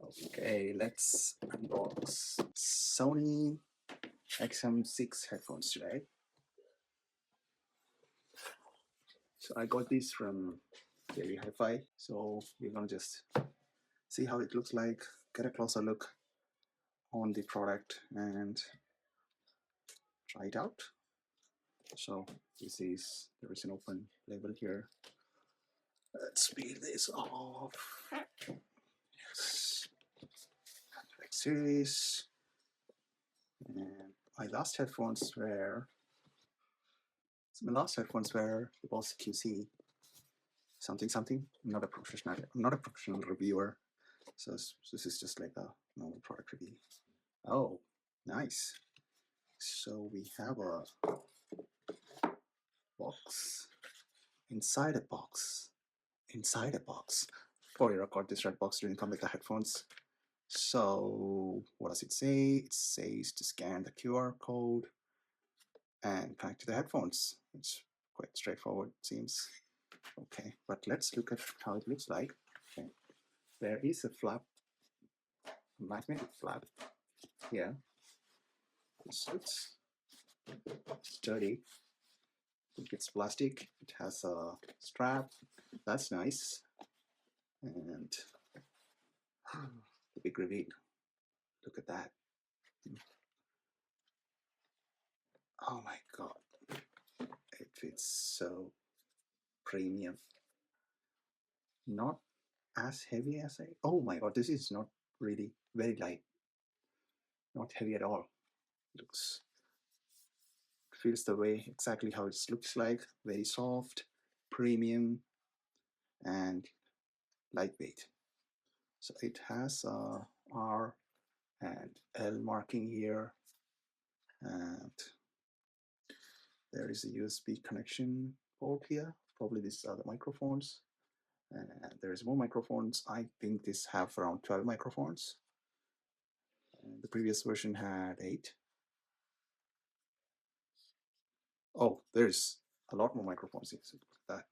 Okay, let's unbox Sony XM6 headphones today. So I got these from Daily Hi-Fi. So we're gonna just see how it looks like, get a closer look on the product and try it out. So there is an open label here. Let's peel this off. Yes. Like series. And my last headphones were the Boss QC something. I'm not a professional reviewer, so this is just like a normal product review. Oh, nice. So we have a box inside a box. For your record, this red box didn't come with the headphones. So what does it say? It says to scan the QR code and connect to the headphones. It's quite straightforward, it seems. Okay, but let's look at how it looks like. Okay. There is a flap, a magnetic flap here. It's sturdy. I think it's plastic. It has a strap. That's nice. And the big reveal. Look at that. Oh my god. It fits so premium. Not as heavy as oh my god, this is not really very light. Not heavy at all. Feels the way exactly how it looks like. Very soft, premium, and lightweight. So it has a R and L marking here, and there is a USB connection port here. Probably these are the microphones, and there's more microphones. I think this have around 12 microphones. And the previous version had 8. Oh, there's a lot more microphones here. So look at that.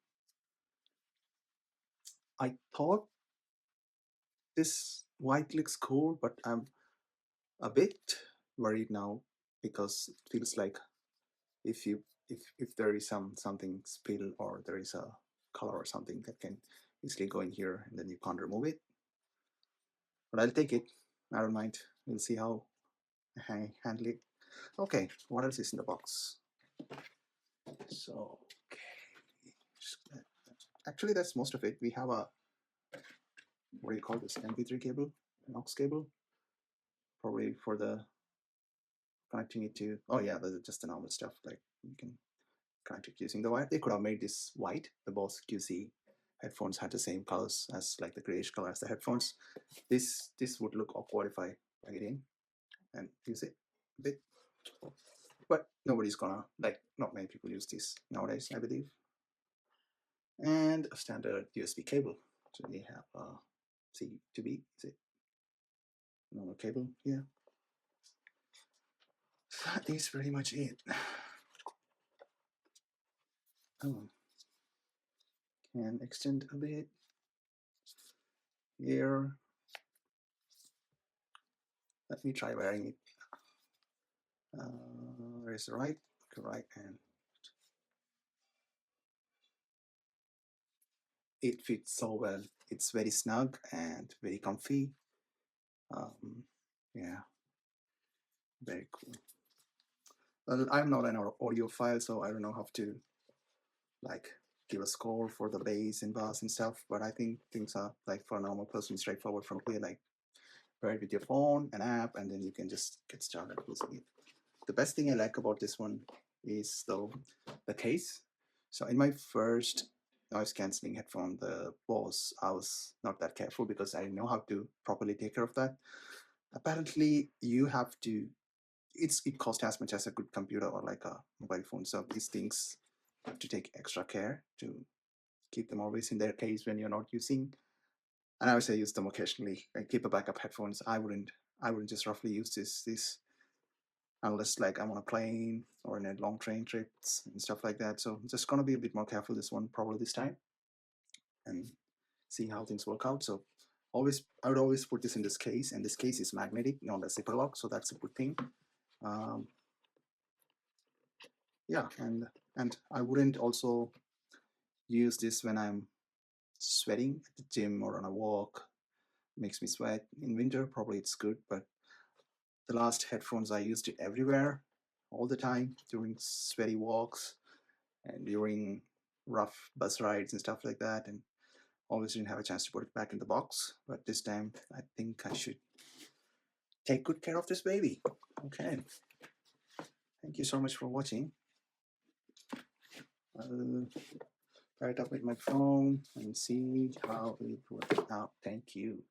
I thought this white looks cool, but I'm a bit worried now because it feels like if there is something spill or there is a color or something that can easily go in here and then you can't remove it. But I'll take it. I don't mind. We'll see how I handle it. Okay, what else is in the box? So okay, actually that's most of it. We have a, what do you call this, MP3 cable, an aux cable, probably for the connecting it to, oh yeah, that's just the normal stuff, like you can connect it using the wire. They could have made this white. The Boss QC headphones had the same colors as, like the grayish color as the headphones. This would look awkward if I plug it in and use it a bit, but nobody's gonna, like, not many people use this nowadays, I believe. And a standard USB cable. So we have a C to B, is it? Normal cable here. That is pretty much it. Oh, can extend a bit here. Let me try wearing it. Where's the right? Right hand. It fits so well. It's very snug and very comfy. Yeah, very cool. Well, I'm not an audiophile, so I don't know how to, like, give a score for the bass and bass and stuff, but I think things are, like, for a normal person, straightforward from here, like pair it with your phone, an app, and then you can just get started using it. The best thing I like about this one is, though, the case. So in my first noise cancelling headphone, the Bose, I was not that careful because I didn't know how to properly take care of that. Apparently, you have to, it costs as much as a good computer or like a mobile phone. So these things have to take extra care to keep them always in their case when you're not using. And I would say use them occasionally. I keep a backup headphones. I wouldn't just roughly use this unless, like, I'm on a plane or in a long train trips and stuff like that. So I'm just gonna be a bit more careful this one probably this time and see how things work out. So I would always put this in this case, and this case is magnetic, not a zipper lock, so that's a good thing. Yeah, and I wouldn't also use this when I'm sweating at the gym or on a walk. It makes me sweat. In winter, probably it's good, but the last headphones I used it everywhere, all the time, during sweaty walks and during rough bus rides and stuff like that, and always didn't have a chance to put it back in the box. But this time, I think I should take good care of this baby. Okay. Thank you so much for watching. I'll pair it up with my phone and see how it works out. Thank you.